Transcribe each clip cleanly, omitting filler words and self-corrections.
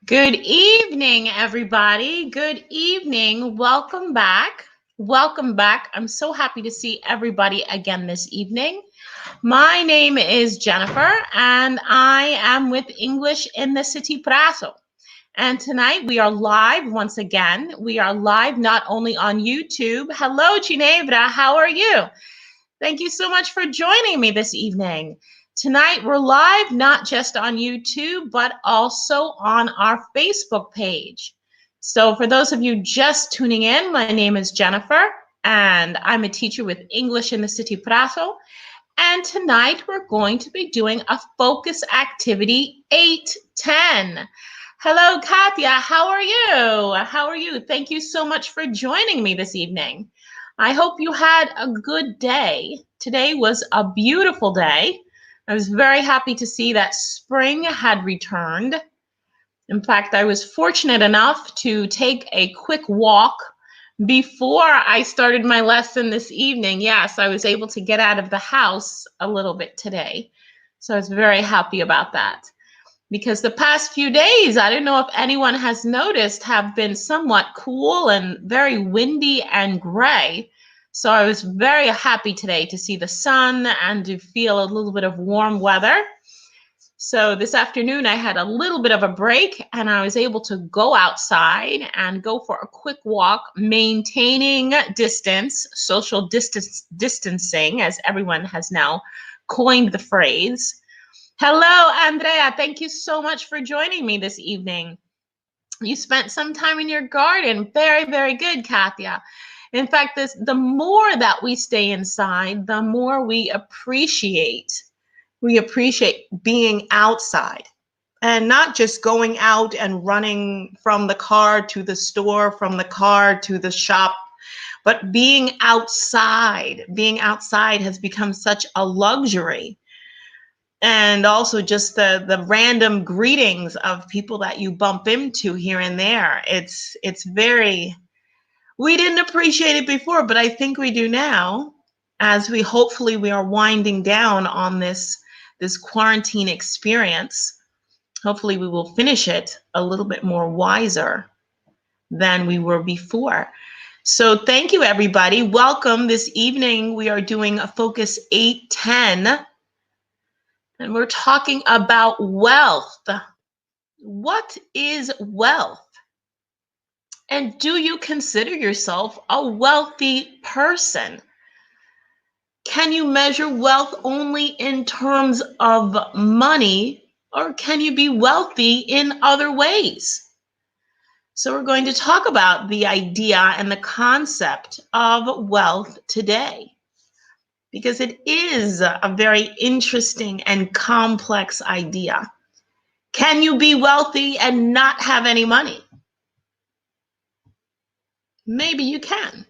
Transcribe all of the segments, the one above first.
Good evening, everybody. Good evening. Welcome back. Welcome back. I'm so happy to see everybody again this evening. My name is Jennifer, and I am with English in the City Prazo. And tonight we are live once again. We are live not only on YouTube. Hello, Ginevra. How are you? Thank you so much for joining me this evening. Tonight, we're live not just on YouTube, but also on our Facebook page. So for those of you just tuning in, my name is Jennifer, and I'm a teacher with English in the City Prazo. And tonight, we're going to be doing a focus activity 810. Hello, Katya. How are you? How are you? Thank you so much for joining me this evening. I hope you had a good day. Today was a beautiful day. I was very happy to see that spring had returned. In fact, I was fortunate enough to take a quick walk before I started my lesson this evening. Yes, I was able to get out of the house a little bit today. So I was very happy about that. Because the past few days, I don't know if anyone has noticed, have been somewhat cool and very windy and gray. So I was very happy today to see the sun and to feel a little bit of warm weather. So this afternoon, I had a little bit of a break and I was able to go outside and go for a quick walk, maintaining distance, social distancing, as everyone has now coined the phrase. Hello, Andrea. Thank you so much for joining me this evening. You spent some time in your garden. Very, very good, Katya. In fact, the more that we stay inside, the more we appreciate being outside and not just going out and running from the car to the store, from the car to the shop, but being outside. Being outside has become such a luxury. And also just the random greetings of people that you bump into here and there. It's very, we didn't appreciate it before, but I think we do now, as we are winding down on this quarantine experience. Hopefully we will finish it a little bit more wiser than we were before. So thank you, everybody. Welcome. This evening we are doing a Focus 810. And we're talking about wealth. What is wealth? And do you consider yourself a wealthy person? Can you measure wealth only in terms of money, or can you be wealthy in other ways? So we're going to talk about the idea and the concept of wealth today, because it is a very interesting and complex idea. Can you be wealthy and not have any money? Maybe you can.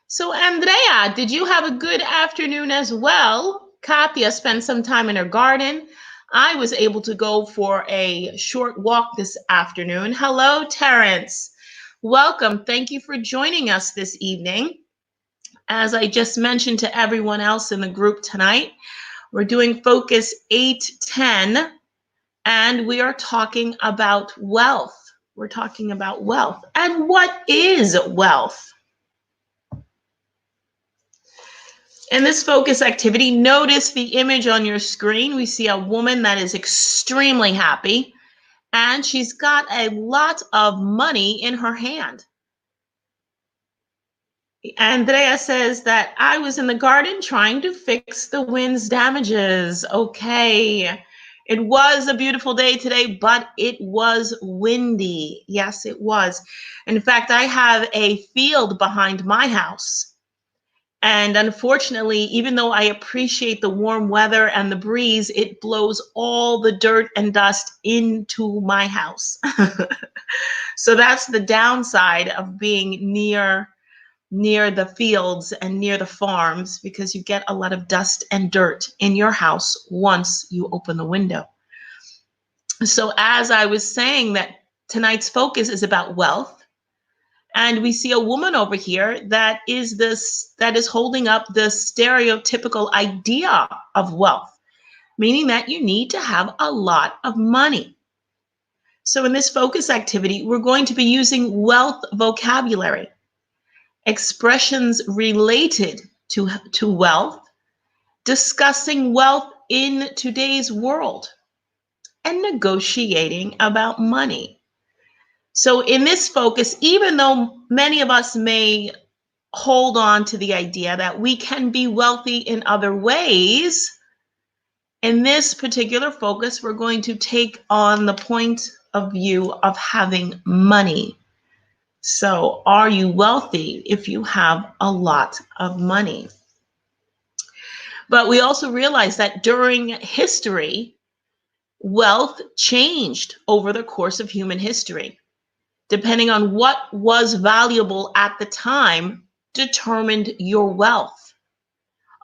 So Andrea, did you have a good afternoon as well? Katya spent some time in her garden. I was able to go for a short walk this afternoon. Hello, Terrence. Welcome. Thank you for joining us this evening. As I just mentioned to everyone else in the group tonight, we're doing Focus 810, and we are talking about wealth. We're talking about wealth. And what is wealth? In this focus activity, notice the image on your screen. We see a woman that is extremely happy, and she's got a lot of money in her hand. Andrea says that I was in the garden trying to fix the wind's damages. Okay. It was a beautiful day today, but it was windy. Yes, it was. In fact, I have a field behind my house. And unfortunately, even though I appreciate the warm weather and the breeze, it blows all the dirt and dust into my house. So that's the downside of being near the fields and near the farms, because you get a lot of dust and dirt in your house once you open the window. So as I was saying, that tonight's focus is about wealth. And we see a woman over here that is holding up the stereotypical idea of wealth, meaning that you need to have a lot of money. So in this focus activity, we're going to be using wealth vocabulary, expressions related to wealth, discussing wealth in today's world, and negotiating about money. So in this focus, even though many of us may hold on to the idea that we can be wealthy in other ways, in this particular focus, we're going to take on the point of view of having money. So are you wealthy if you have a lot of money? But we also realize that during history, wealth changed over the course of human history. Depending on what was valuable at the time, determined your wealth.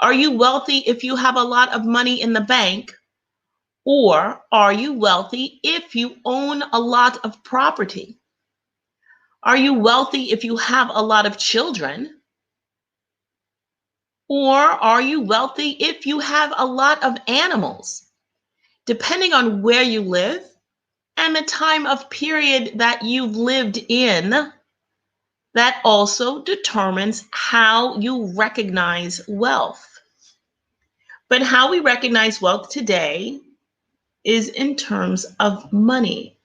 Are you wealthy if you have a lot of money in the bank? Or are you wealthy if you own a lot of property? Are you wealthy if you have a lot of children? Or are you wealthy if you have a lot of animals? Depending on where you live and the time of period that you've lived in, that also determines how you recognize wealth. But how we recognize wealth today is in terms of money.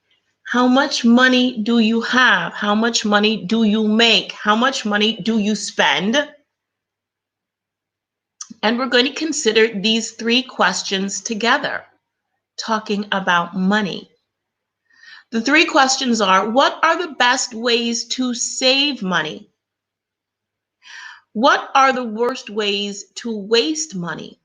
How much money do you have? How much money do you make? How much money do you spend? And we're going to consider these three questions together, talking about money. The three questions are: what are the best ways to save money? What are the worst ways to waste money?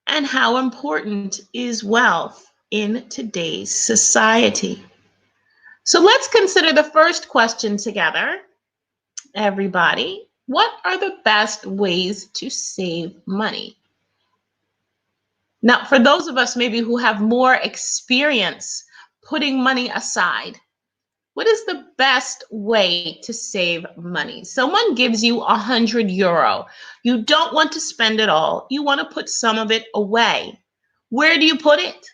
And how important is wealth in today's society? So let's consider the first question together, everybody. What are the best ways to save money? Now, for those of us maybe who have more experience putting money aside, what is the best way to save money? Someone gives you €100. You don't want to spend it all. You want to put some of it away. Where do you put it?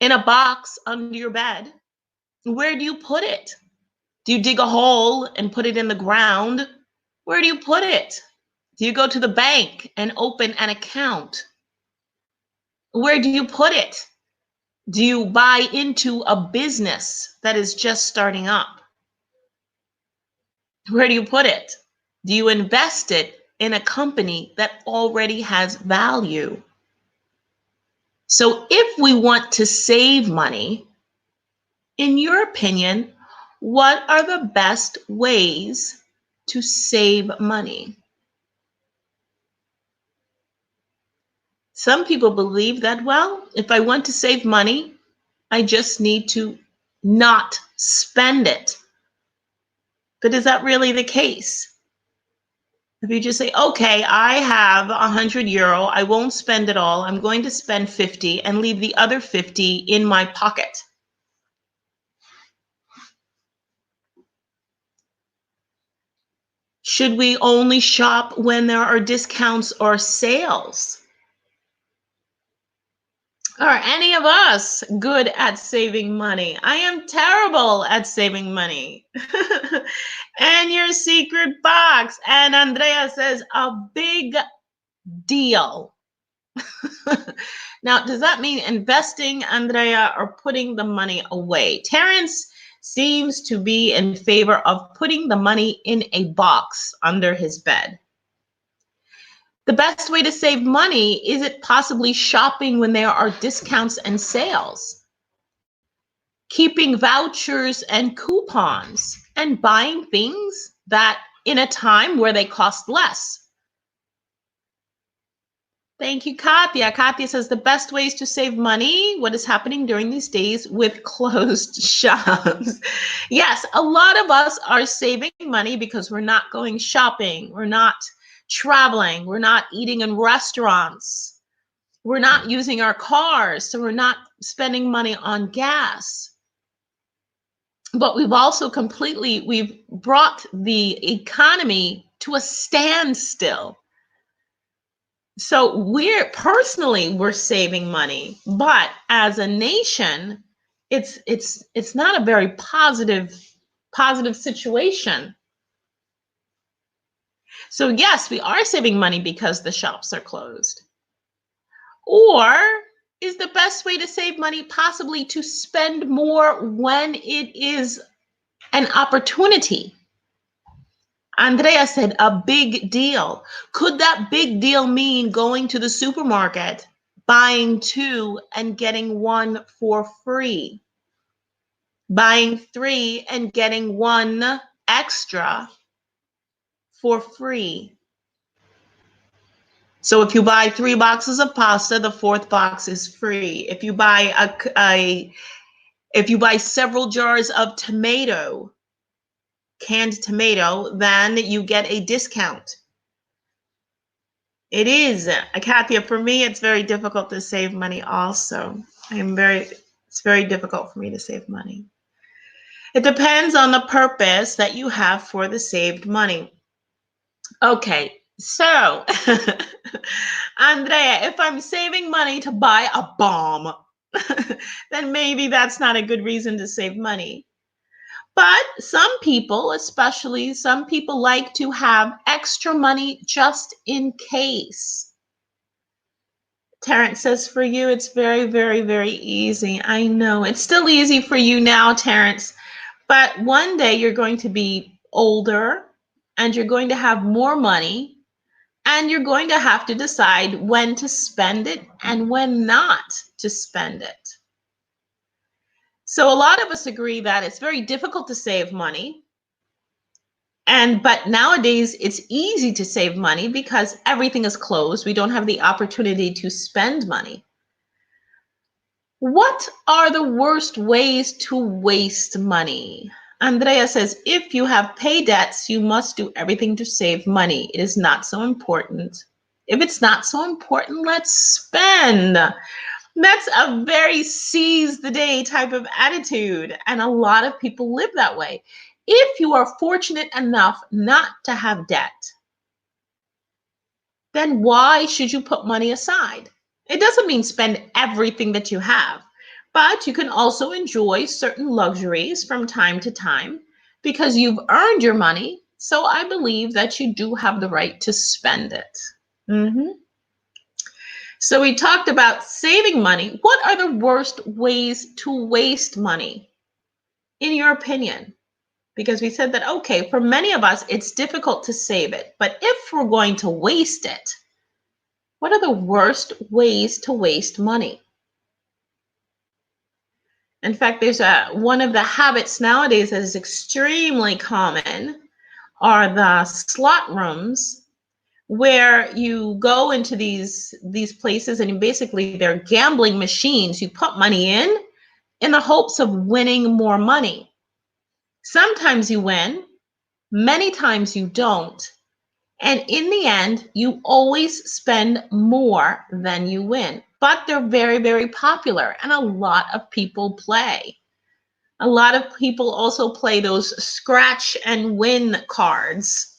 In a box under your bed. Where do you put it? Do you dig a hole and put it in the ground? Where do you put it? Do you go to the bank and open an account? Where do you put it? Do you buy into a business that is just starting up? Where do you put it? Do you invest it in a company that already has value? So if we want to save money, in your opinion, what are the best ways to save money? Some people believe that, well, if I want to save money, I just need to not spend it. But is that really the case? If you just say, okay, I have €100, I won't spend it all. I'm going to spend 50 and leave the other 50 in my pocket. Should we only shop when there are discounts or sales? Are any of us good at saving money? I am terrible at saving money. And your secret box. And Andrea says, a big deal. Now, does that mean investing, Andrea, or putting the money away? Terrence seems to be in favor of putting the money in a box under his bed. The best way to save money, is it possibly shopping when there are discounts and sales? Keeping vouchers and coupons and buying things that in a time where they cost less? Thank you, Katya. Katya says the best ways to save money, what is happening during these days with closed shops. Yes, a lot of us are saving money because we're not going shopping. We're not traveling. We're not eating in restaurants. We're not using our cars. So we're not spending money on gas. But we've also we've brought the economy to a standstill. So we're saving money, but as a nation, it's not a very positive situation. So yes, we are saving money because the shops are closed. Or is the best way to save money possibly to spend more when it is an opportunity? Andrea said a big deal. Could that big deal mean going to the supermarket, buying two and getting one for free? Buying three and getting one extra for free. So if you buy 3 boxes of pasta, the fourth box is free. If you buy if you buy several jars of canned tomato, then you get a discount. It is, Kathia, for me, it's very difficult to save money also. It's very difficult for me to save money. It depends on the purpose that you have for the saved money. Okay, so Andrea, if I'm saving money to buy a bomb, then maybe that's not a good reason to save money. But some people, especially some people, like to have extra money just in case. Terrence says, for you, it's very, very, very easy. I know it's still easy for you now, Terrence, but one day you're going to be older and you're going to have more money and you're going to have to decide when to spend it and when not to spend it. So a lot of us agree that it's very difficult to save money. But nowadays it's easy to save money because everything is closed. We don't have the opportunity to spend money. What are the worst ways to waste money? Andrea says, if you have pay debts, you must do everything to save money. It is not so important. If it's not so important, let's spend. That's a very seize the day type of attitude. And a lot of people live that way. If you are fortunate enough not to have debt, then why should you put money aside? It doesn't mean spend everything that you have, but you can also enjoy certain luxuries from time to time because you've earned your money. So I believe that you do have the right to spend it. So we talked about saving money. What are the worst ways to waste money, in your opinion? Because we said that, okay, for many of us, it's difficult to save it. But if we're going to waste it, what are the worst ways to waste money? In fact, there's one of the habits nowadays that is extremely common are the slot rooms where you go into these places and basically they're gambling machines. You put money in the hopes of winning more money. Sometimes you win, many times you don't. And in the end, you always spend more than you win. But they're very, very popular and a lot of people play. A lot of people also play those scratch and win cards.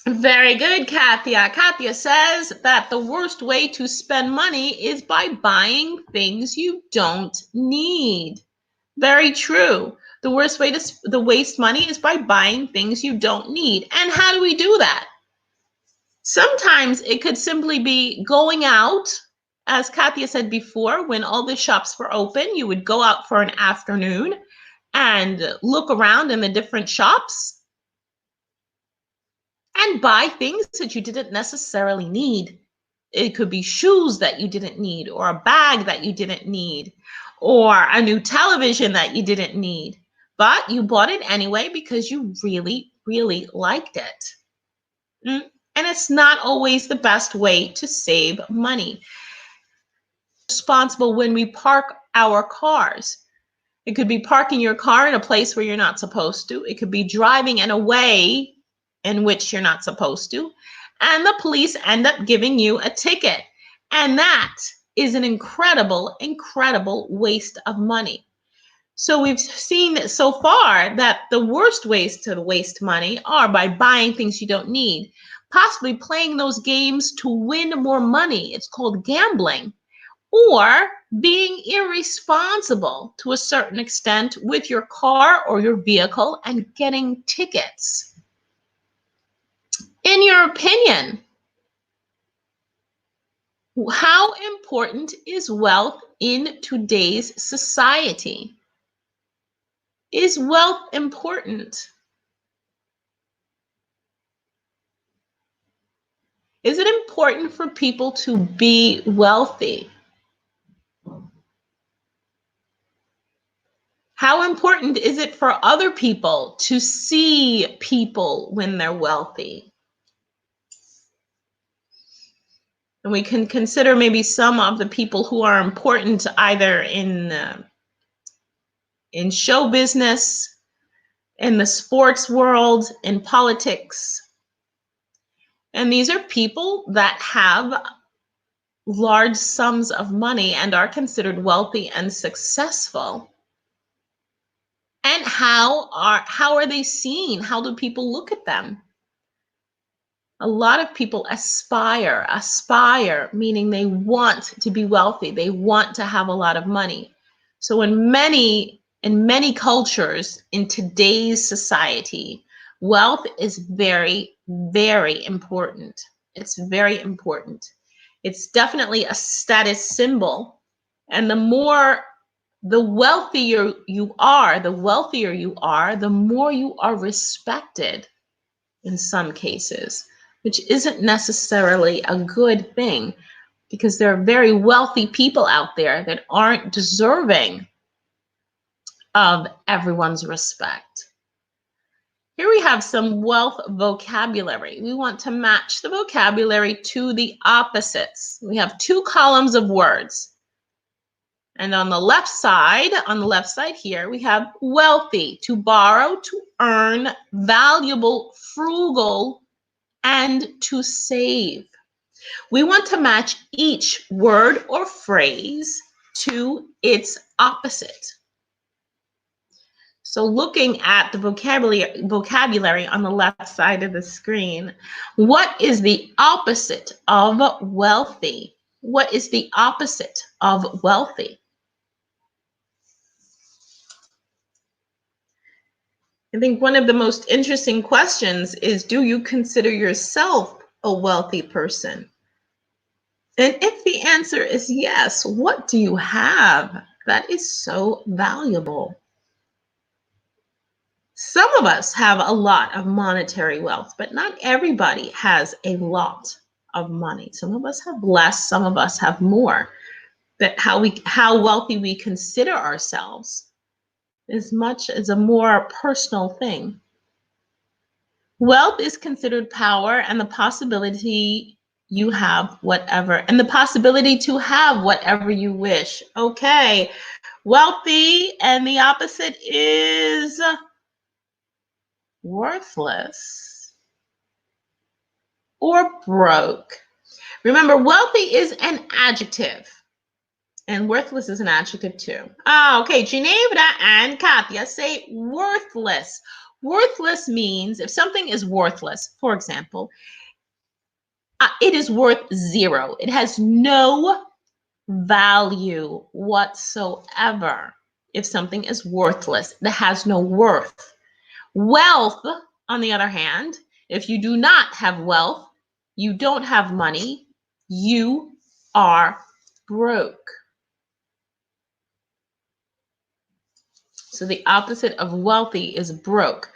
Very good, Kathia. Kathia says that the worst way to spend money is by buying things you don't need. Very true. The worst way to waste money is by buying things you don't need. And how do we do that? Sometimes it could simply be going out. As Kathia said before, when all the shops were open, you would go out for an afternoon and look around in the different shops and buy things that you didn't necessarily need. It could be shoes that you didn't need, or a bag that you didn't need, or a new television that you didn't need. But you bought it anyway because you really, really liked it. And it's not always the best way to save money. Responsible when we park our cars. It could be parking your car in a place where you're not supposed to. It could be driving in a way in which you're not supposed to. And the police end up giving you a ticket. And that is an incredible, incredible waste of money. So we've seen so far that the worst ways to waste money are by buying things you don't need. possibly playing those games to win more money. It's called gambling. Or being irresponsible to a certain extent with your car or your vehicle and getting tickets. In your opinion, how important is wealth in today's society? Is wealth important? Is it important for people to be wealthy? How important is it for other people to see people when they're wealthy? And we can consider maybe some of the people who are important either in show business, in the sports world, in politics. And these are people that have large sums of money and are considered wealthy and successful. And how are they seen? How do people look at them? A lot of people aspire, meaning they want to be wealthy. They want to have a lot of money. So in many cultures in today's society, wealth is very, very important. It's very important. It's definitely a status symbol. And the wealthier you are, the more you are respected in some cases, which isn't necessarily a good thing, because there are very wealthy people out there that aren't deserving of everyone's respect. Here we have some wealth vocabulary. We want to match the vocabulary to the opposites. We have 2 columns of words. And on the left side here, we have wealthy, to borrow, to earn, valuable, frugal, and to save. We want to match each word or phrase to its opposite. So looking at the vocabulary on the left side of the screen, what is the opposite of wealthy? What is the opposite of wealthy? I think one of the most interesting questions is, do you consider yourself a wealthy person? And if the answer is yes, what do you have that is so valuable? Some of us have a lot of monetary wealth, but not everybody has a lot of money. Some of us have less, some of us have more. But how wealthy we consider ourselves is much as a more personal thing. Wealth is considered power and the possibility you have whatever, and the possibility to have whatever you wish. Okay, wealthy, and the opposite is worthless or broke. Remember, wealthy is an adjective. And worthless is an adjective too. Okay, Ginevra and Katya say worthless. Worthless means if something is worthless, for example, it is worth 0. It has no value whatsoever. If something is worthless, it has no worth. Wealth, on the other hand, if you do not have wealth, you don't have money, you are broke. So the opposite of wealthy is broke.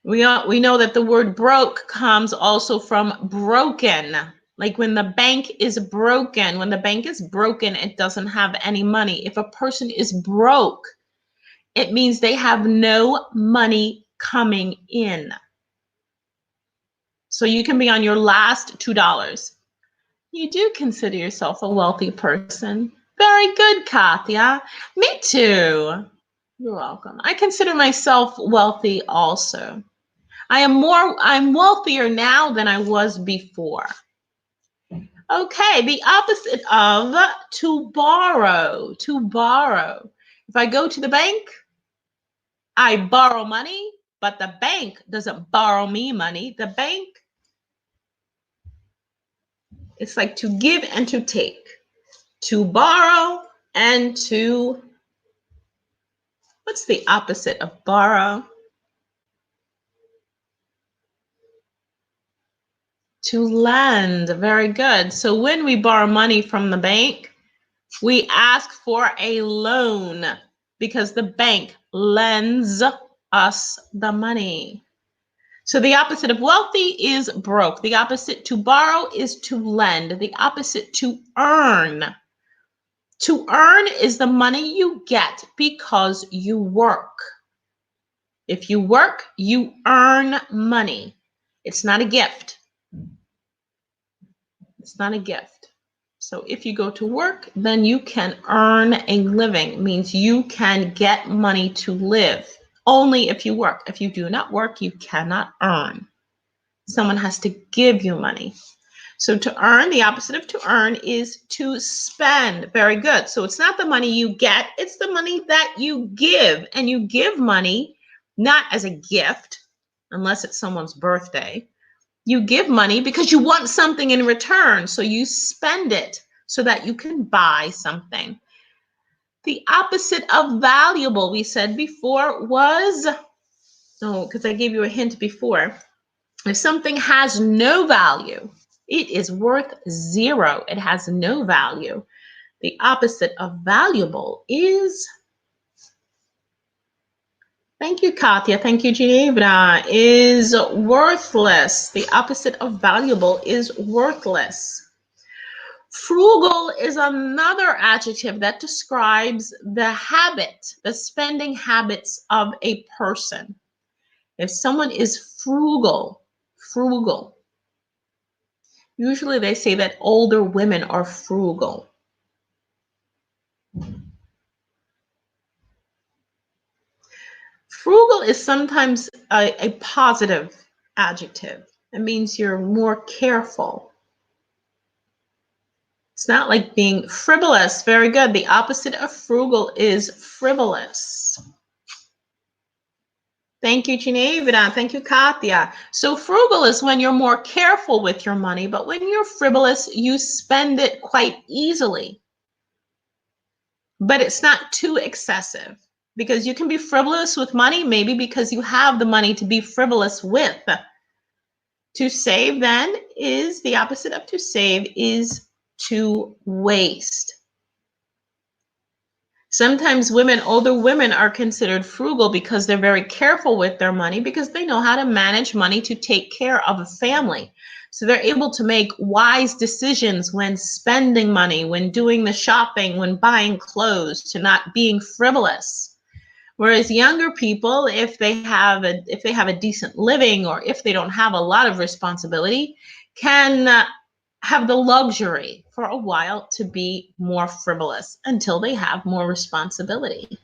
We know that the word broke comes also from broken. Like when the bank is broken. When the bank is broken, it doesn't have any money. If a person is broke, it means they have no money coming in. So you can be on your last $2. You do consider yourself a wealthy person. Very good, Katya. Me too. You're welcome. I consider myself wealthy also. I'm wealthier now than I was before. Okay, the opposite of to borrow. To borrow. If I go to the bank, I borrow money, but the bank doesn't borrow me money. The bank It's like to give and to take, to borrow and to, what's the opposite of borrow? To lend. Very good. So when we borrow money from the bank, we ask for a loan because the bank lends us the money. So the opposite of wealthy is broke. The opposite to borrow is to lend. The opposite to earn. To earn is the money you get because you work. If you work, you earn money. It's not a gift. It's not a gift. So if you go to work, then you can earn a living. It means you can get money to live. Only if you work. If you do not work, you cannot earn. Someone has to give you money. So to earn, the opposite of to earn is to spend. Very good. So it's not the money you get, it's the money that you give. And you give money not as a gift, unless it's someone's birthday. You give money because you want something in return. So you spend it so that you can buy something. The opposite of valuable, we said before, was, oh, because I gave you a hint before. If something has no value, it is worth zero. It has no value. The opposite of valuable is, thank you, Katya. Thank you, Ginevra, is worthless. The opposite of valuable is worthless. Frugal is another adjective that describes the habit, the spending habits of a person. If someone is frugal, usually they say that older women are frugal. Frugal is sometimes a positive adjective. It means you're more careful. It's not like being frivolous. Very good. The opposite of frugal is frivolous. Thank you, Ginevra. Thank you, Katya. So frugal is when you're more careful with your money, but when you're frivolous, you spend it quite easily. But it's not too excessive, because you can be frivolous with money, maybe because you have the money to be frivolous with. To save then is the opposite of to save is to waste. Sometimes older women are considered frugal because they're very careful with their money, because they know how to manage money to take care of a family. So they're able to make wise decisions when spending money, when doing the shopping, when buying clothes, to not being frivolous. Whereas younger people, if they have a decent living, or if they don't have a lot of responsibility, can have the luxury for a while to be more frivolous until they have more responsibility.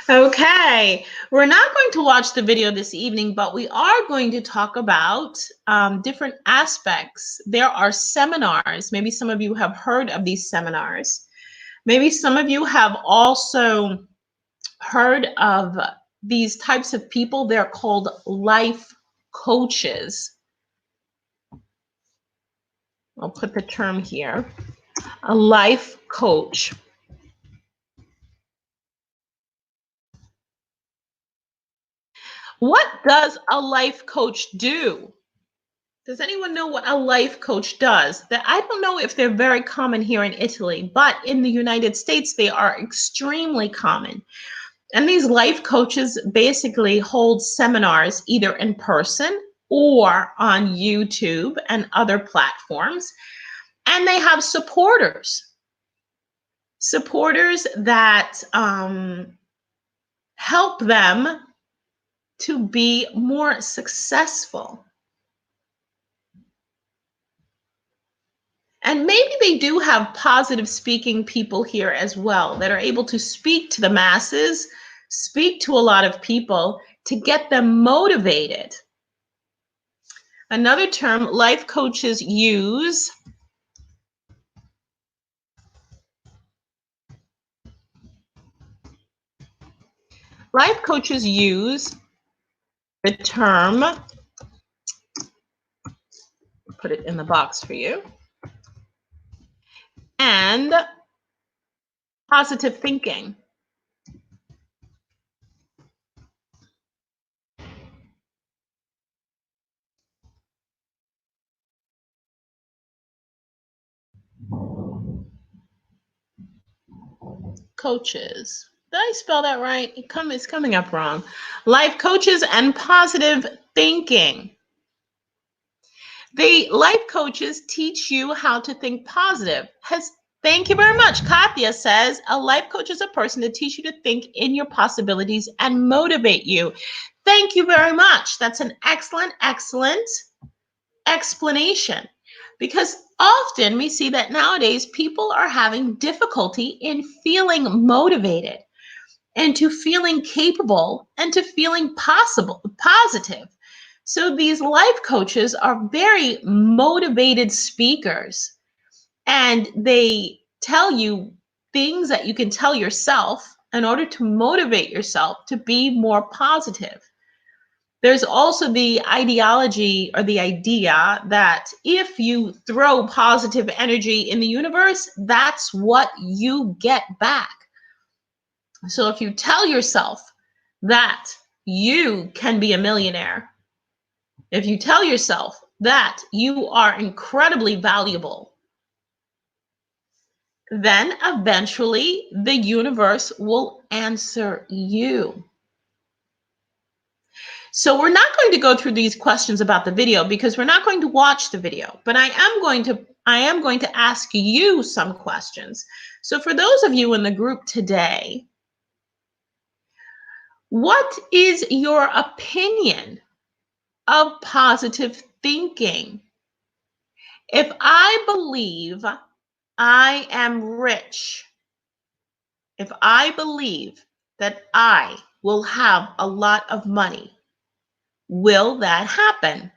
Okay, we're not going to watch the video this evening, but we are going to talk about different aspects. There are seminars. Maybe some of you have heard of these seminars. Maybe some of you have also heard of these types of people. They're called life coaches. I'll put the term here, a life coach. What does a life coach do? Does anyone know what a life coach does? I don't know if they're very common here in Italy, but in the United States, they are extremely common. And these life coaches basically hold seminars either in person or on YouTube and other platforms. And they have supporters that help them to be more successful. And maybe they do have positive speaking people here as well that are able to speak to the masses, speak to a lot of people to get them motivated. Another term life coaches use the term put it in the box for you. And positive thinking. Coaches. Did I spell that right? It's coming up wrong. Life coaches and positive thinking. The life coaches teach you how to think positive. Thank you very much. Katya says, a life coach is a person to teach you to think in your possibilities and motivate you. Thank you very much. That's an excellent, excellent explanation. Because often we see that nowadays people are having difficulty in feeling motivated and to feeling capable and to feeling positive. So these life coaches are very motivated speakers, and they tell you things that you can tell yourself in order to motivate yourself to be more positive. There's also the ideology or the idea that if you throw positive energy in the universe, that's what you get back. So if you tell yourself that you can be a millionaire, if you tell yourself that you are incredibly valuable, then eventually the universe will answer you. So we're not going to go through these questions about the video because we're not going to watch the video, but I am going to ask you some questions. So for those of you in the group today, what is your opinion of positive thinking? If I believe I am rich, if I believe that I will have a lot of money, will that happen?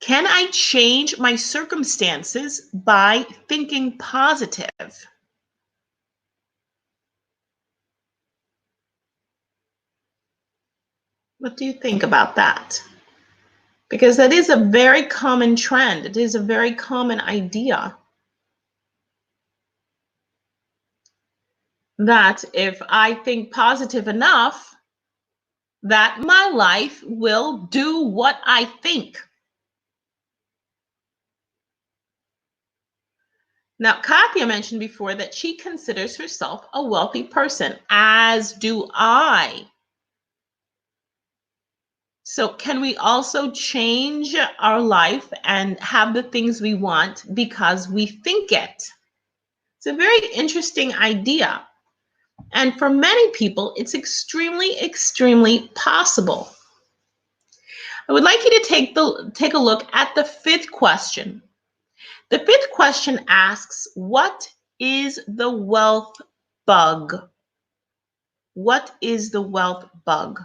Can I change my circumstances by thinking positive? What do you think about that? Because that is a very common trend. It is a very common idea that if I think positive enough, that my life will do what I think. Now, Katya mentioned before that she considers herself a wealthy person, as do I. So can we also change our life and have the things we want because we think it? It's a very interesting idea. And for many people, it's extremely, extremely possible. I would like you to take a look at the fifth question. The fifth question asks, what is the wealth bug? What is the wealth bug?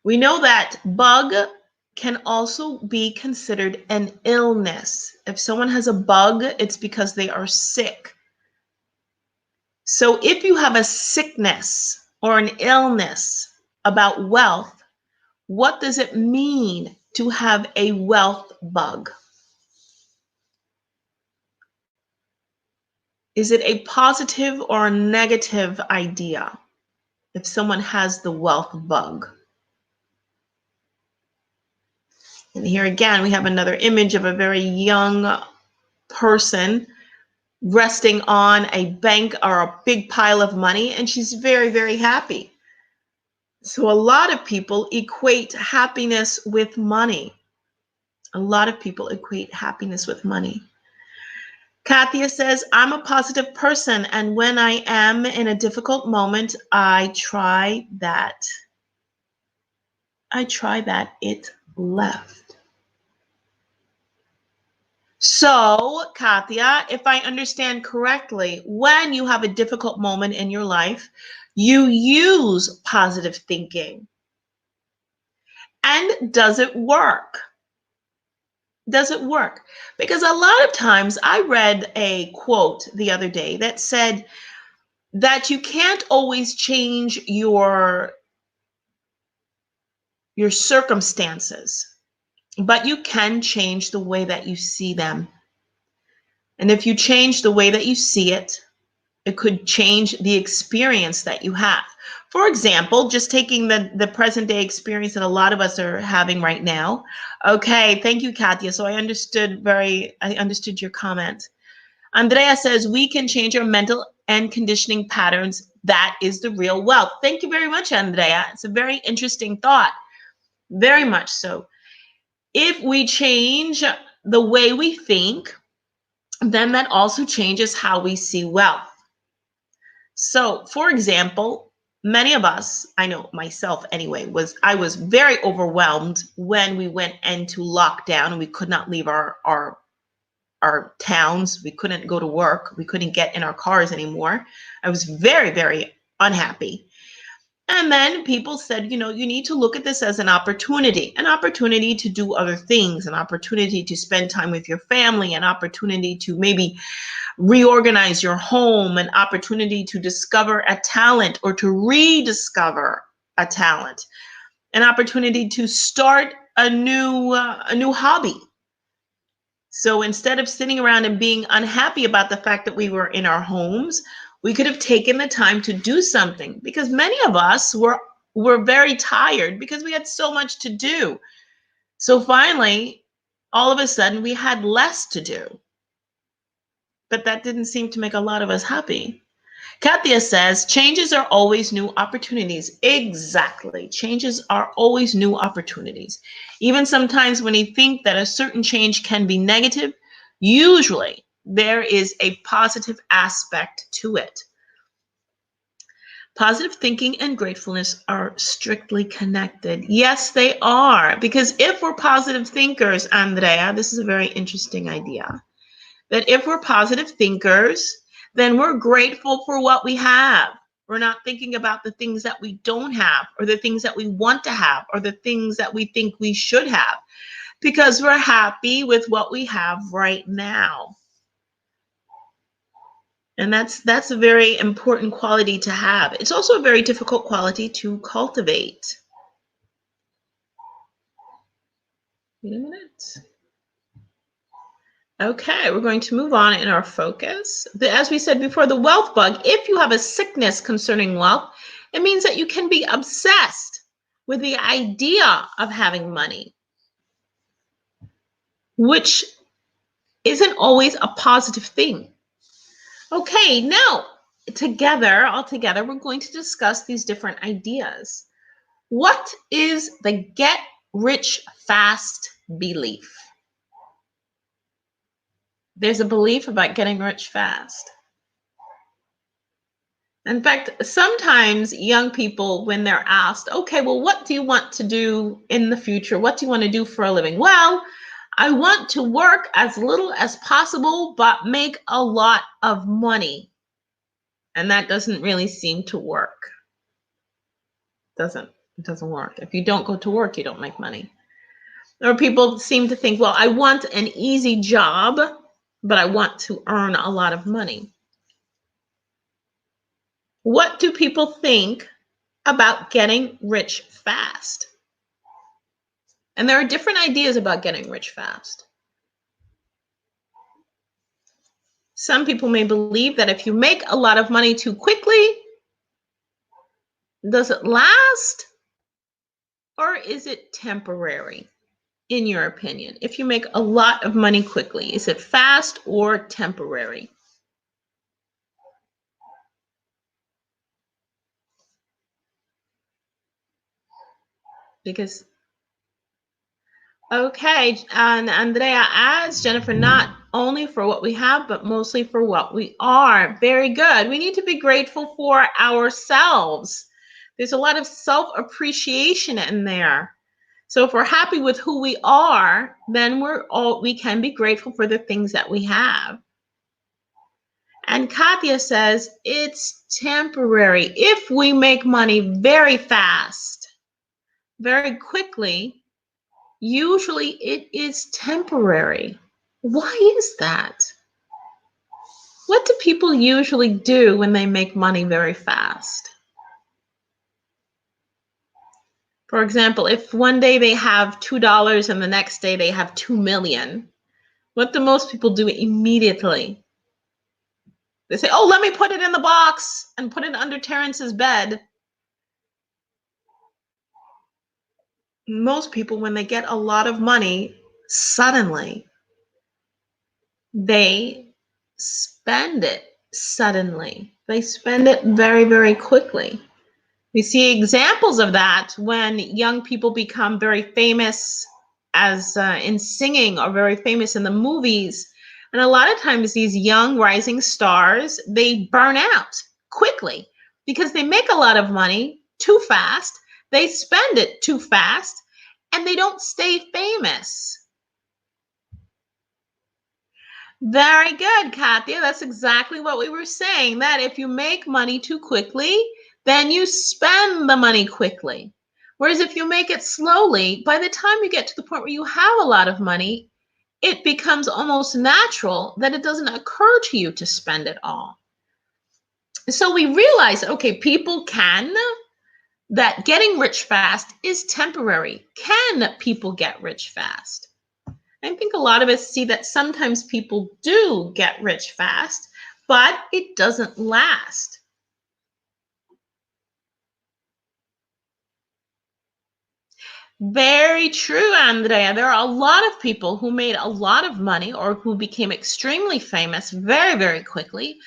We know that bug can also be considered an illness. If someone has a bug, it's because they are sick. So if you have a sickness or an illness about wealth, what does it mean to have a wealth bug? Is it a positive or a negative idea if someone has the wealth bug? And here again, we have another image of a very young person resting on a bank or a big pile of money, and she's very, very happy. So a lot of people equate happiness with money. A lot of people equate happiness with money. Katya says, I'm a positive person, and when I am in a difficult moment, I try that. It left. So, Katya, if I understand correctly, when you have a difficult moment in your life, you use positive thinking. And does it work? Does it work? Because a lot of times I read a quote the other day that said that you can't always change your your circumstances, but you can change the way that you see them. And if you change the way that you see it, it could change the experience that you have. For example, just taking the present day experience that a lot of us are having right now. Okay, thank you, Katya. So I understood your comment. Andrea says, we can change our mental and conditioning patterns. That is the real wealth. Thank you very much, Andrea. It's a very interesting thought. Very much so. If we change the way we think, then that also changes how we see wealth. So, for example, many of us, I know myself anyway, I was very overwhelmed when we went into lockdown and we could not leave our towns. We couldn't go to work. We couldn't get in our cars anymore. I was very, very unhappy. And then people said, you need to look at this as an opportunity to do other things, an opportunity to spend time with your family, an opportunity to maybe reorganize your home, an opportunity to discover a talent or to rediscover a talent, an opportunity to start a new hobby. So instead of sitting around and being unhappy about the fact that we were in our homes, we could have taken the time to do something, because many of us were very tired because we had so much to do. So finally, all of a sudden, we had less to do. But that didn't seem to make a lot of us happy. Katia says, changes are always new opportunities. Exactly. Changes are always new opportunities. Even sometimes when you think that a certain change can be negative, usually there is a positive aspect to it. Positive thinking and gratefulness are strictly connected. Yes, they are. Because if we're positive thinkers, Andrea, this is a very interesting idea, that if we're positive thinkers, then we're grateful for what we have. We're not thinking about the things that we don't have, or the things that we want to have, or the things that we think we should have, because we're happy with what we have right now. And that's a very important quality to have. It's also a very difficult quality to cultivate. Wait a minute. Okay, we're going to move on in our focus. As we said before, the wealth bug, if you have a sickness concerning wealth, it means that you can be obsessed with the idea of having money, which isn't always a positive thing. Okay, now all together, we're going to discuss these different ideas. What is the get rich fast belief? There's a belief about getting rich fast. In fact, sometimes young people, when they're asked, okay, well, what do you want to do in the future? What do you want to do for a living? Well, I want to work as little as possible, but make a lot of money. And that doesn't really seem to work. It doesn't work. If you don't go to work, you don't make money. Or people seem to think, well, I want an easy job, but I want to earn a lot of money. What do people think about getting rich fast? And there are different ideas about getting rich fast. Some people may believe that if you make a lot of money too quickly, does it last? Or is it temporary, in your opinion? If you make a lot of money quickly, is it fast or temporary? Because, okay, and Andrea adds, Jennifer, not only for what we have, but mostly for what we are. Very good. We need to be grateful for ourselves. There's a lot of self-appreciation in there. So if we're happy with who we are, then we can be grateful for the things that we have. And Katya says it's temporary. If we make money very fast, very quickly, usually it is temporary. Why is that? What do people usually do when they make money very fast? For example, if one day they have $2 and the next day they have 2 million, what do most people do immediately? They say, oh, let me put it in the box and put it under Terrence's bed. Most people, when they get a lot of money, suddenly they spend it suddenly. They spend it very, very quickly. We see examples of that when young people become very famous as in singing or very famous in the movies. And a lot of times these young rising stars, they burn out quickly because they make a lot of money too fast. They spend it too fast and they don't stay famous. Very good, Katya. That's exactly what we were saying, that if you make money too quickly, then you spend the money quickly. Whereas if you make it slowly, by the time you get to the point where you have a lot of money, it becomes almost natural that it doesn't occur to you to spend it all. So we realize, okay, that getting rich fast is temporary. Can people get rich fast? I think a lot of us see that sometimes people do get rich fast, but it doesn't last. Very true, Andrea. There are a lot of people who made a lot of money or who became extremely famous very, very quickly,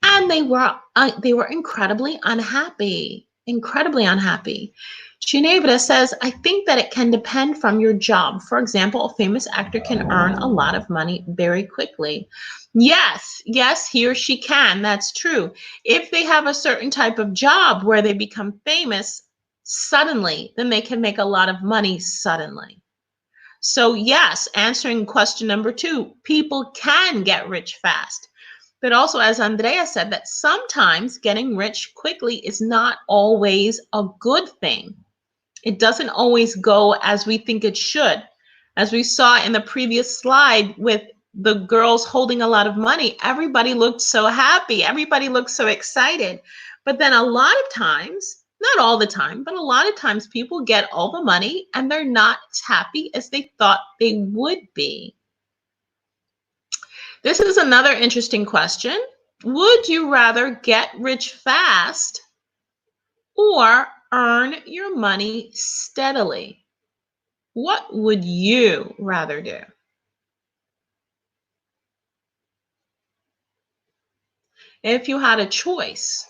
and they were incredibly unhappy. Incredibly unhappy. Ginevra says, I think that it can depend from your job. For example, a famous actor can earn a lot of money very quickly. Yes, he or she can. That's true. If they have a certain type of job where they become famous suddenly, then they can make a lot of money suddenly. So yes, answering question number 2, people can get rich fast. But also, as Andrea said, that sometimes getting rich quickly is not always a good thing. It doesn't always go as we think it should. As we saw in the previous slide with the girls holding a lot of money, everybody looked so happy. Everybody looked so excited. But then a lot of times, not all the time, but a lot of times people get all the money and they're not as happy as they thought they would be. This is another interesting question. Would you rather get rich fast or earn your money steadily? What would you rather do? If you had a choice,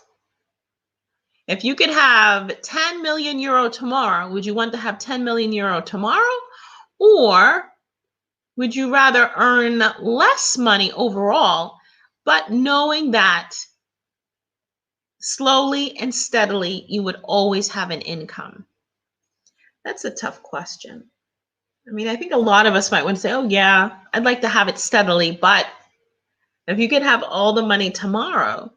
if you could have 10 million euro tomorrow, would you want to have 10 million euro tomorrow? Or would you rather earn less money overall, but knowing that slowly and steadily you would always have an income? That's a tough question. I mean, I think a lot of us might want to say, oh, yeah, I'd like to have it steadily, but if you could have all the money tomorrow.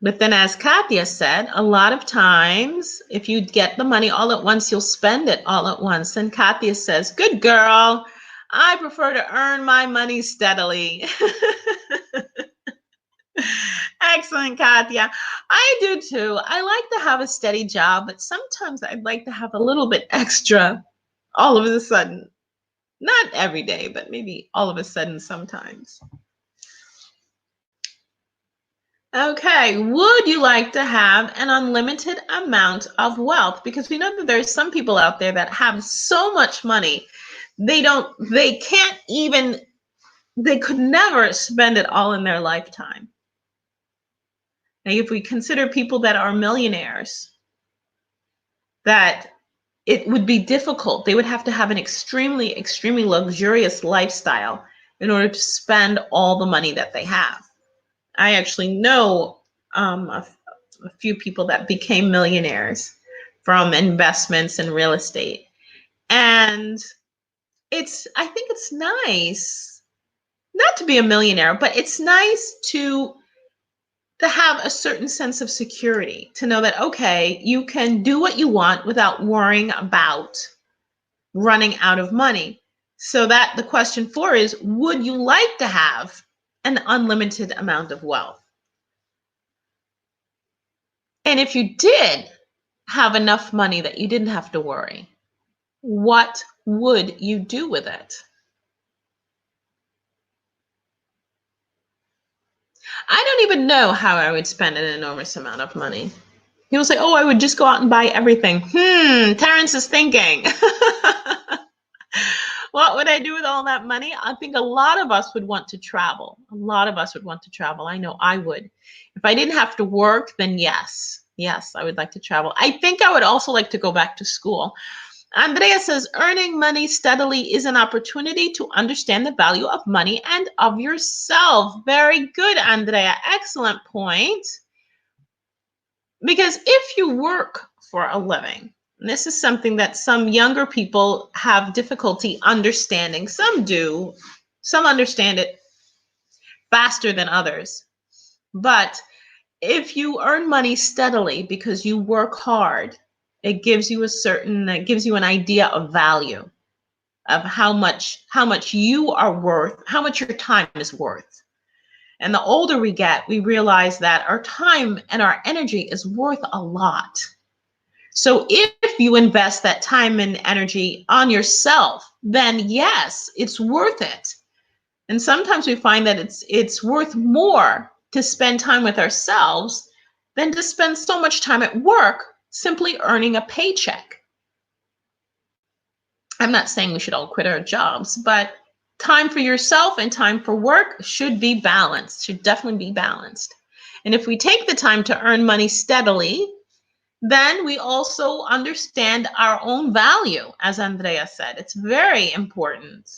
But then, as Katya said, a lot of times, if you get the money all at once, you'll spend it all at once. And Katya says, good girl, I prefer to earn my money steadily. Excellent, Katya. I do too. I like to have a steady job, but sometimes I'd like to have a little bit extra all of a sudden. Not every day, but maybe all of a sudden sometimes. Okay, would you like to have an unlimited amount of wealth? Because we know that there's some people out there that have so much money, they could never spend it all in their lifetime. Now, if we consider people that are millionaires, that it would be difficult. They would have to have an extremely, extremely luxurious lifestyle in order to spend all the money that they have. I actually know a few people that became millionaires from investments in real estate. And I think it's nice not to be a millionaire, but it's nice to have a certain sense of security, to know that, okay, you can do what you want without worrying about running out of money. So that the question 4 is, would you like to have an unlimited amount of wealth? And if you did, have enough money that you didn't have to worry, what would you do with it? I don't even know how I would spend an enormous amount of money. People say, oh, I would just go out and buy everything. Terrence is thinking. What would I do with all that money? I think a lot of us would want to travel. A lot of us would want to travel. I know I would. If I didn't have to work, then yes. Yes, I would like to travel. I think I would also like to go back to school. Andrea says, earning money steadily is an opportunity to understand the value of money and of yourself. Very good, Andrea. Excellent point. Because if you work for a living, and this is something that some younger people have difficulty understanding. Some do. Some understand it faster than others. But if you earn money steadily because you work hard, it gives you an idea of value, of how much you are worth, how much your time is worth. And the older we get, we realize that our time and our energy is worth a lot. So if you invest that time and energy on yourself, then yes, it's worth it. And sometimes we find that it's worth more to spend time with ourselves than to spend so much time at work simply earning a paycheck. I'm not saying we should all quit our jobs, but time for yourself and time for work should be balanced, should definitely be balanced. And if we take the time to earn money steadily, then we also understand our own value, as Andrea said. It's very important.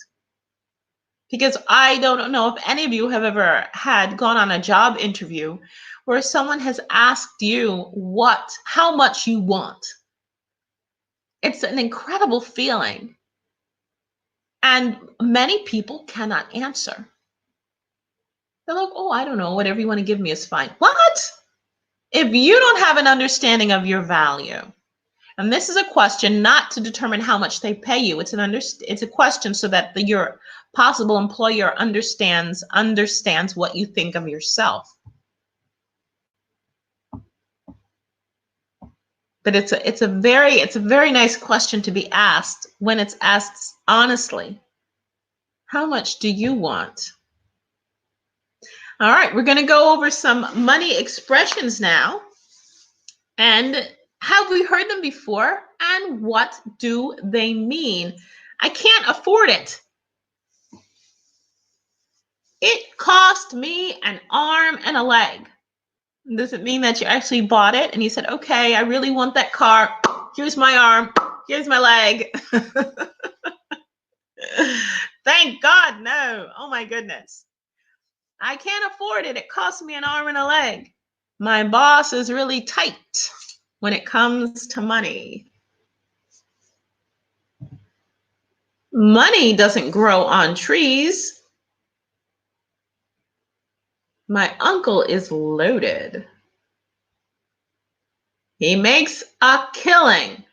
Because I don't know if any of you have ever gone on a job interview where someone has asked you how much you want. It's an incredible feeling. And many people cannot answer. They're like, oh, I don't know, whatever you want to give me is fine. What? If you don't have an understanding of your value, and this is a question not to determine how much they pay you, it's a question so that your possible employer understands what you think of yourself. But it's a very nice question to be asked when it's asked honestly. How much do you want? All right, we're going to go over some money expressions now. And have we heard them before? And what do they mean? I can't afford it. It cost me an arm and a leg. Does it mean that you actually bought it and you said, okay, I really want that car. Here's my arm. Here's my leg. Thank God, no. Oh my goodness. I can't afford it. It cost me an arm and a leg. My boss is really tight when it comes to money. Money doesn't grow on trees. My uncle is loaded. He makes a killing.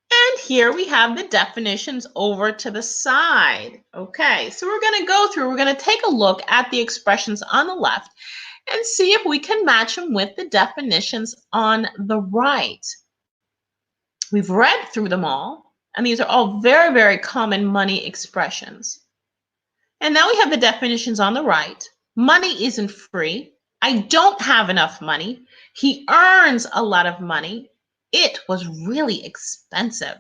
And here we have the definitions over to the side. Okay, so we're going to take a look at the expressions on the left and see if we can match them with the definitions on the right. We've read through them all, and these are all very, very common money expressions. And now we have the definitions on the right. Money isn't free. I don't have enough money. He earns a lot of money. It was really expensive.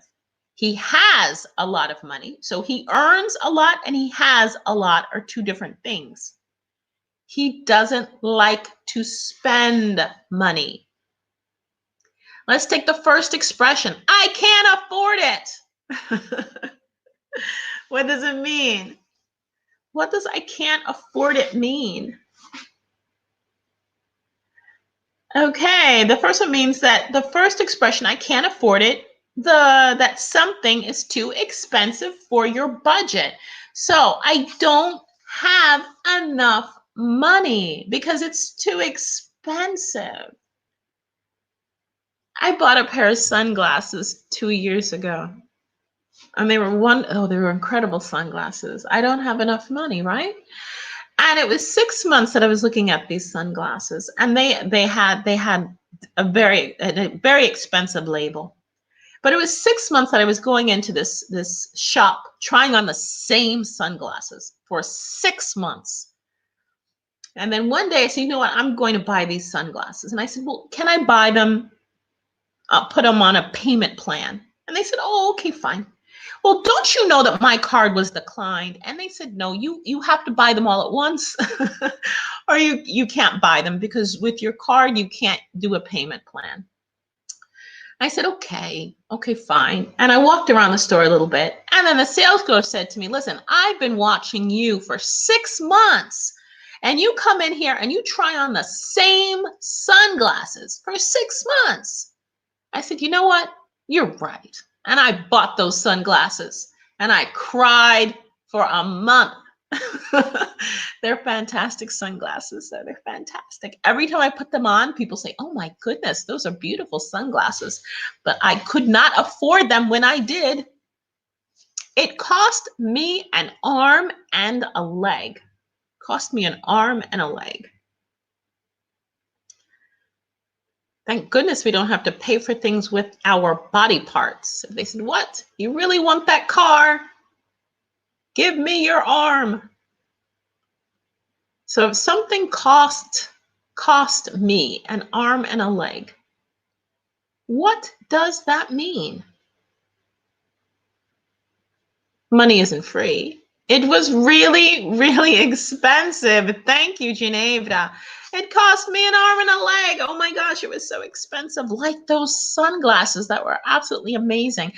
He has a lot of money. So he earns a lot and he has a lot are two different things. He doesn't like to spend money. Let's take the first expression. I can't afford it. What does it mean? What does I can't afford it mean? Okay, the first one means that the first expression, I can't afford it, that something is too expensive for your budget. So I don't have enough money because it's too expensive. I bought a pair of sunglasses 2 years ago. And they were incredible sunglasses. I don't have enough money, right? And it was 6 months that I was looking at these sunglasses, and they had a very expensive label. But it was 6 months that I was going into this shop trying on the same sunglasses for 6 months. And then one day I said, you know what, I'm going to buy these sunglasses. And I said, well, can I buy them, put them on a payment plan? And they said, oh, okay, fine. Well, don't you know that my card was declined? And they said, no, you have to buy them all at once or you can't buy them because with your card, you can't do a payment plan. I said, okay, fine. And I walked around the store a little bit. And then the sales girl said to me, listen, I've been watching you for 6 months. And you come in here and you try on the same sunglasses for 6 months. I said, you know what? You're right. And I bought those sunglasses and I cried for a month. They're fantastic sunglasses. They're fantastic. Every time I put them on, people say, oh my goodness, those are beautiful sunglasses. But I could not afford them when I did. It cost me an arm and a leg. Cost me an arm and a leg. Thank goodness we don't have to pay for things with our body parts. If they said, what? You really want that car? Give me your arm. So if something cost me an arm and a leg, what does that mean? Money isn't free. It was really, really expensive. Thank you, Ginevra. It cost me an arm and a leg. Oh my gosh, it was so expensive. Like those sunglasses that were absolutely amazing.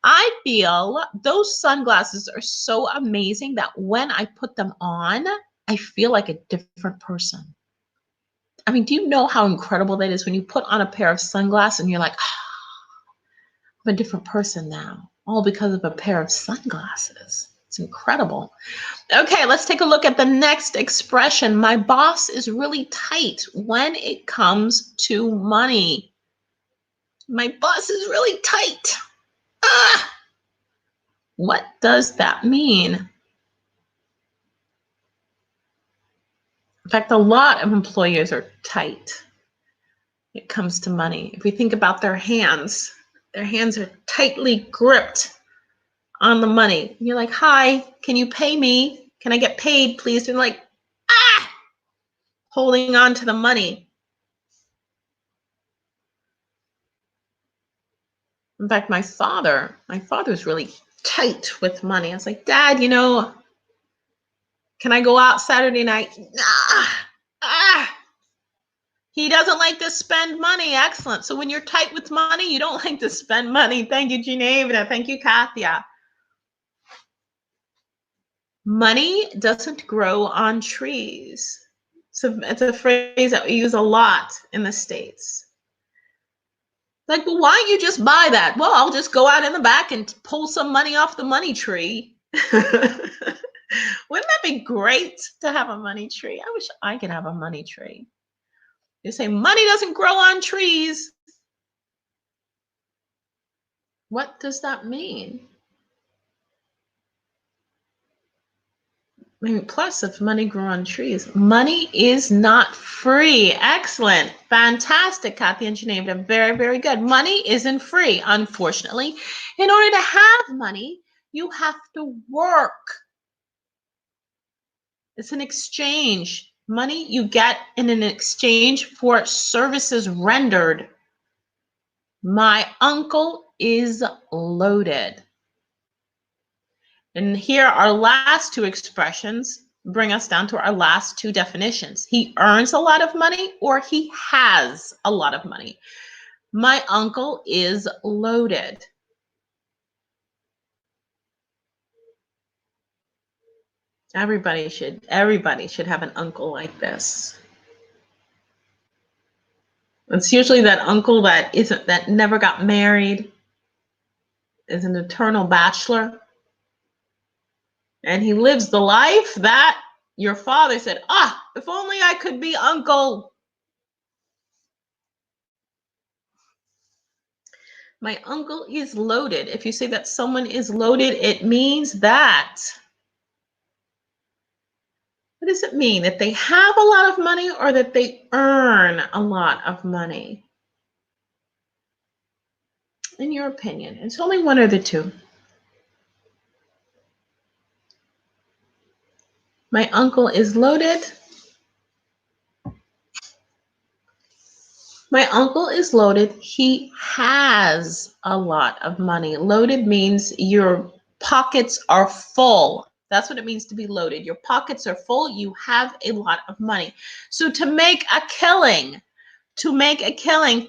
I feel those sunglasses are so amazing that when I put them on, I feel like a different person. I mean, do you know how incredible that is when you put on a pair of sunglasses and you're like, oh, I'm a different person now, all because of a pair of sunglasses. It's incredible. Okay, let's take a look at the next expression. My boss is really tight when it comes to money. My boss is really tight. Ah! What does that mean? In fact, a lot of employers are tight when it comes to money. If we think about their hands are tightly gripped on the money. You're like, hi, can you pay me? Can I get paid, please? And like, holding on to the money. In fact, my father was really tight with money. I was like, Dad, can I go out Saturday night? He doesn't like to spend money. Excellent. So when you're tight with money, you don't like to spend money. Thank you, Ginevra. Thank you, Katia. Money doesn't grow on trees. So it's a phrase that we use a lot in the States. Like, well, why don't you just buy that? Well, I'll just go out in the back and pull some money off the money tree. Wouldn't that be great to have a money tree? I wish I could have a money tree. They say money doesn't grow on trees. What does that mean? I mean, plus, if money grew on trees, money is not free. Excellent. Fantastic, Kathy and Ginevra. Very, very good. Money isn't free, unfortunately. In order to have money, you have to work. It's an exchange. Money you get in an exchange for services rendered. My uncle is loaded. And here, our last two expressions bring us down to our last two definitions. He earns a lot of money or he has a lot of money. My uncle is loaded. Everybody should have an uncle like this. It's usually that uncle that never got married, is an eternal bachelor. And he lives the life that your father said, if only I could be uncle. My uncle is loaded. If you say that someone is loaded, it means that. What does it mean? That they have a lot of money or that they earn a lot of money? in your opinion? It's only one or the two. My uncle is loaded. My uncle is loaded. He has a lot of money. Loaded means your pockets are full. That's what it means to be loaded. Your pockets are full. You have a lot of money. So to make a killing,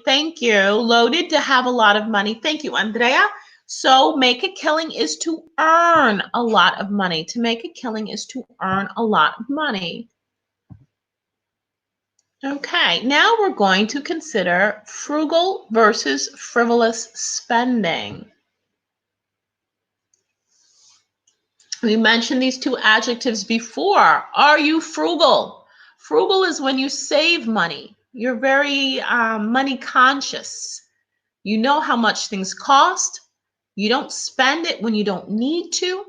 thank you. Loaded, to have a lot of money. Thank you, Andrea. So make a killing is to earn a lot of money. To make a killing is to earn a lot of money. Okay, now we're going to consider frugal versus frivolous spending. We mentioned these two adjectives before. Are you frugal? Frugal is when you save money. You're very money conscious. You know how much things cost. You don't spend it when you don't need to.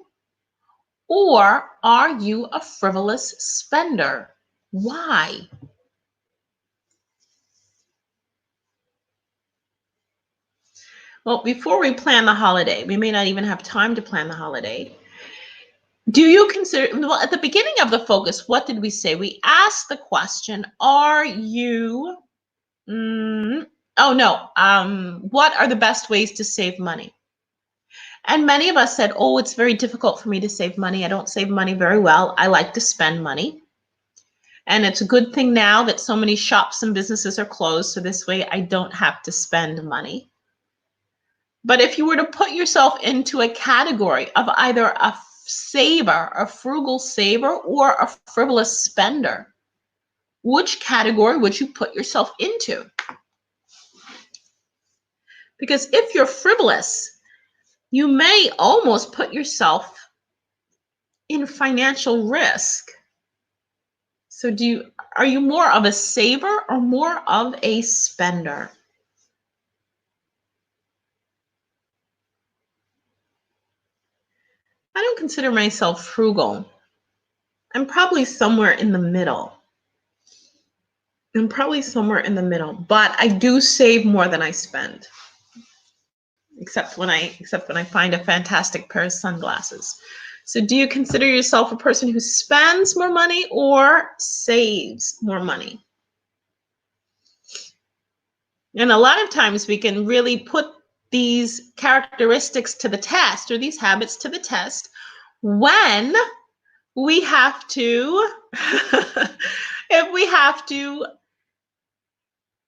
Or are you a frivolous spender? Why? Well, before we plan the holiday, we may not even have time to plan the holiday. Do you consider, well, at the beginning of the focus, what did we say? We asked the question, are you, what are the best ways to save money? And many of us said, oh, it's very difficult for me to save money. I don't save money very well. I like to spend money. And it's a good thing now that so many shops and businesses are closed, so this way I don't have to spend money. But if you were to put yourself into a category of either a saver, a frugal saver, or a frivolous spender, which category would you put yourself into? Because if you're frivolous, you may almost put yourself in financial risk. So are you more of a saver or more of a spender? I don't consider myself frugal. I'm probably somewhere in the middle. But I do save more than I spend. Except when I find a fantastic pair of sunglasses. So do you consider yourself a person who spends more money or saves more money? And a lot of times we can really put these characteristics to the test, or these habits to the test, when we have to, if we have to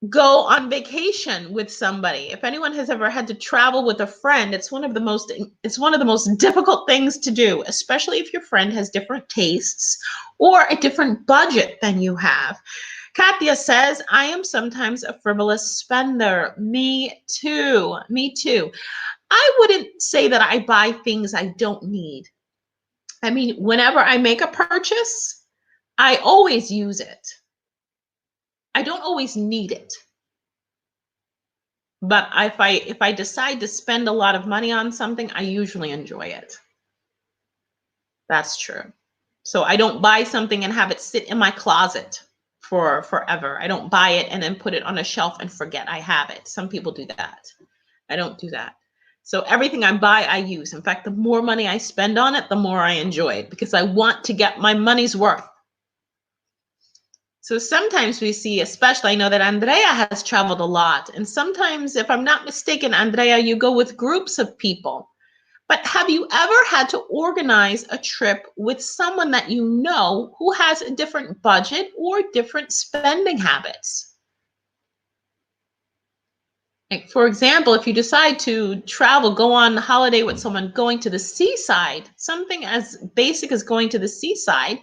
go on vacation with somebody. If anyone has ever had to travel with a friend, it's one of the most difficult things to do, especially if your friend has different tastes or a different budget than you have. Katya says, I am sometimes a frivolous spender. Me too. I wouldn't say that I buy things I don't need. I mean, whenever I make a purchase, I always use it. I don't always need it. But if I decide to spend a lot of money on something, I usually enjoy it. That's true. So I don't buy something and have it sit in my closet for forever. I don't buy it and then put it on a shelf and forget I have it. Some people do that. I don't do that. So everything I buy, I use. In fact, the more money I spend on it, the more I enjoy it because I want to get my money's worth. So sometimes we see, especially, I know that Andrea has traveled a lot. And sometimes, if I'm not mistaken, Andrea, you go with groups of people. But have you ever had to organize a trip with someone that you know who has a different budget or different spending habits? Like, for example, if you decide to travel, go on holiday with someone going to the seaside, something as basic as going to the seaside,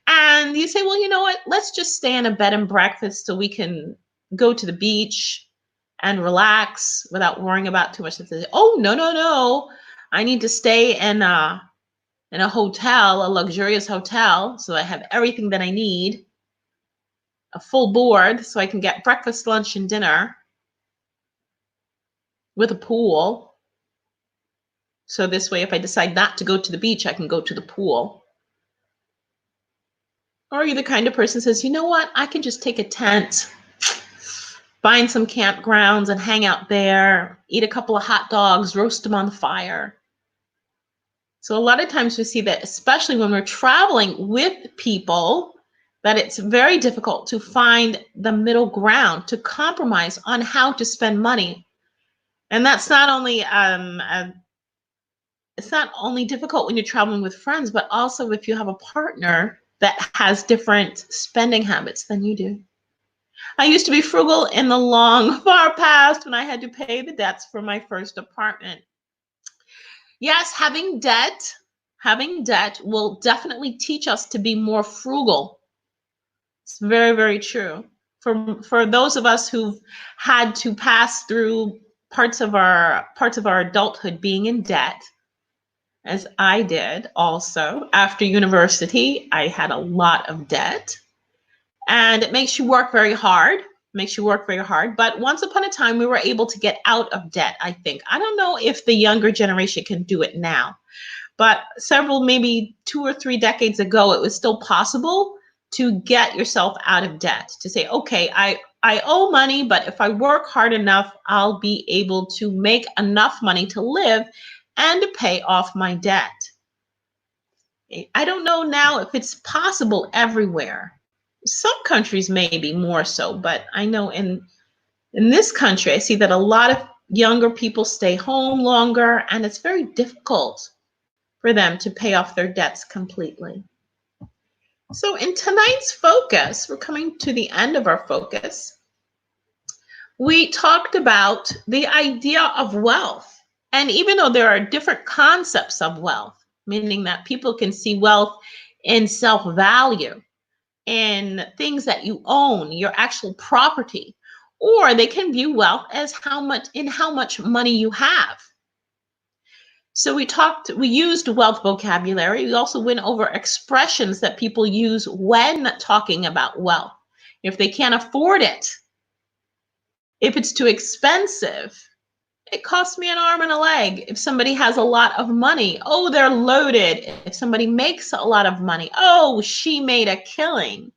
and you say, well, you know what, let's just stay in a bed and breakfast so we can go to the beach and relax without worrying about too much. Oh, no. I need to stay in a hotel, a luxurious hotel, so I have everything that I need, a full board, so I can get breakfast, lunch, and dinner with a pool. So this way, if I decide not to go to the beach, I can go to the pool. Or you're the kind of person who says, you know what, I can just take a tent find some campgrounds and hang out there, eat a couple of hot dogs, roast them on the fire. So a lot of times we see that, especially when we're traveling with people, that it's very difficult to find the middle ground, to compromise on how to spend money. And that's not only it's not only difficult when you're traveling with friends, but also if you have a partner that has different spending habits than you do. I used to be frugal in the long, far past when I had to pay the debts for my first apartment. Yes, having debt will definitely teach us to be more frugal. It's very, very true. For those of us who've had to pass through parts of our adulthood being in debt, as I did also. After university, I had a lot of debt, and it makes you work very hard. But once upon a time, we were able to get out of debt, I think. I don't know if the younger generation can do it now, but maybe 2 or 3 decades ago, it was still possible to get yourself out of debt, to say, okay, I owe money, but if I work hard enough, I'll be able to make enough money to live and to pay off my debt. I don't know now if it's possible everywhere. Some countries maybe more so, but I know in this country, I see that a lot of younger people stay home longer, and it's very difficult for them to pay off their debts completely. So in tonight's focus, we're coming to the end of our focus. We talked about the idea of wealth. And even though there are different concepts of wealth, meaning that people can see wealth in self-value, in things that you own, your actual property, or they can view wealth as how much money you have. So we used wealth vocabulary. We also went over expressions that people use when talking about wealth. If they can't afford it, if it's too expensive, it costs me an arm and a leg. If somebody has a lot of money, oh, they're loaded. If somebody makes a lot of money, oh, she made a killing.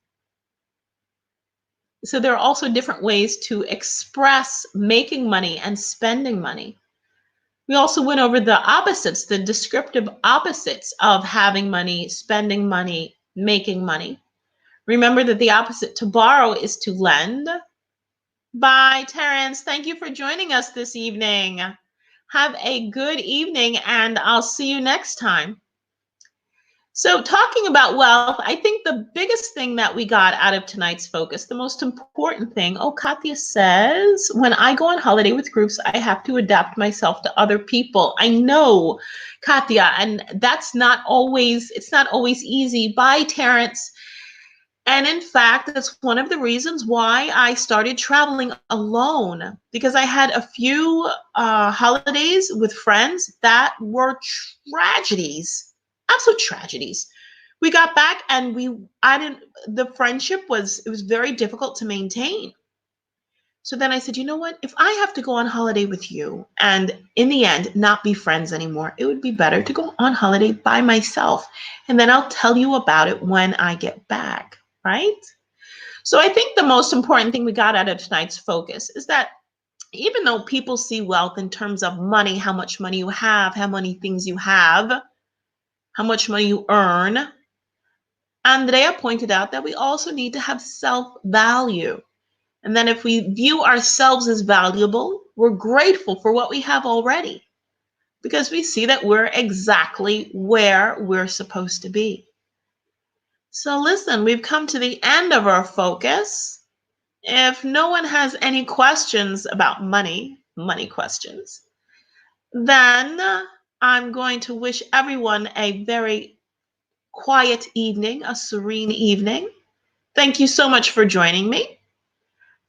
So there are also different ways to express making money and spending money. We also went over the opposites, the descriptive opposites of having money, spending money, making money. Remember that the opposite to borrow is to lend. Bye, Terrence. Thank you for joining us this evening. Have a good evening, and I'll see you next time. So talking about wealth, I think the biggest thing that we got out of tonight's focus, the most important thing, Katya says, when I go on holiday with groups, I have to adapt myself to other people. I know, Katya, and it's not always easy. Bye, Terrence. And in fact, that's one of the reasons why I started traveling alone, because I had a few holidays with friends that were tragedies, absolute tragedies. We got back and the friendship was very difficult to maintain. So then I said, you know what? If I have to go on holiday with you and in the end not be friends anymore, it would be better to go on holiday by myself. And then I'll tell you about it when I get back. Right? So I think the most important thing we got out of tonight's focus is that even though people see wealth in terms of money, how much money you have, how many things you have, how much money you earn, Andrea pointed out that we also need to have self-value. And then if we view ourselves as valuable, we're grateful for what we have already, because we see that we're exactly where we're supposed to be. So listen, we've come to the end of our focus. If no one has any questions about money questions, then I'm going to wish everyone a very quiet evening, a serene evening. Thank you so much for joining me.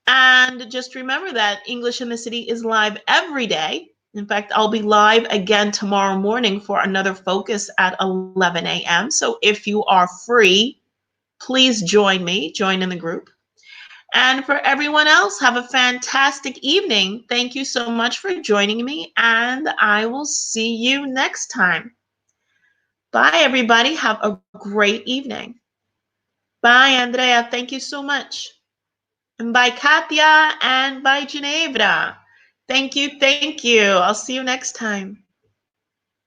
And just remember that English in the City is live every day. In fact, I'll be live again tomorrow morning for another focus at 11 a.m. So if you are free, please join in the group. And for everyone else, have a fantastic evening. Thank you so much for joining me, and I will see you next time. Bye, everybody. Have a great evening. Bye, Andrea. Thank you so much. and by Katya, and by Ginevra. Thank you. Thank you. I'll see you next time.